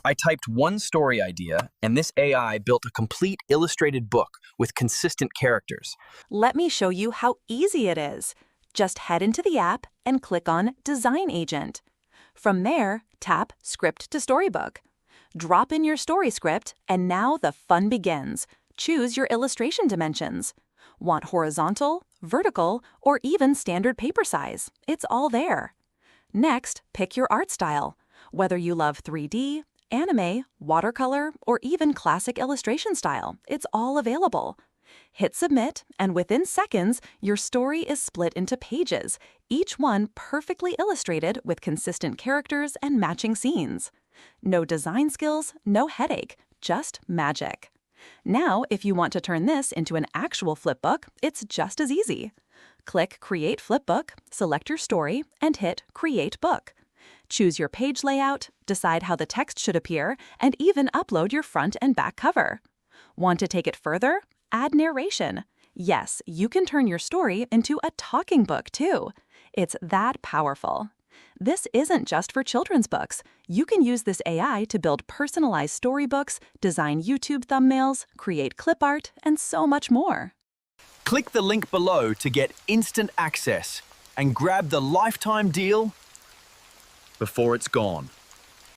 I typed one story idea, and this AI built a complete illustrated book with consistent characters. Let me show you how easy it is. Just head into the app and click on Design Agent. From there, tap Script to Storybook. Drop in your story script, and now the fun begins. Choose your illustration dimensions. Want horizontal, vertical, or even standard paper size? It's all there. Next, pick your art style. Whether you love 3D, anime, watercolor, or even classic illustration style, it's all available. Hit Submit, and within seconds, your story is split into pages, each one perfectly illustrated with consistent characters and matching scenes. No design skills, no headache, just magic. Now, if you want to turn this into an actual flipbook, it's just as easy. Click Create Flipbook, select your story, and hit Create Book. Choose your page layout, decide how the text should appear, and even upload your front and back cover. Want to take it further? Add narration. Yes, you can turn your story into a talking book too. It's that powerful. This isn't just for children's books. You can use this AI to build personalized storybooks, design YouTube thumbnails, create clip art, and so much more. Click the link below to get instant access and grab the lifetime deal before it's gone.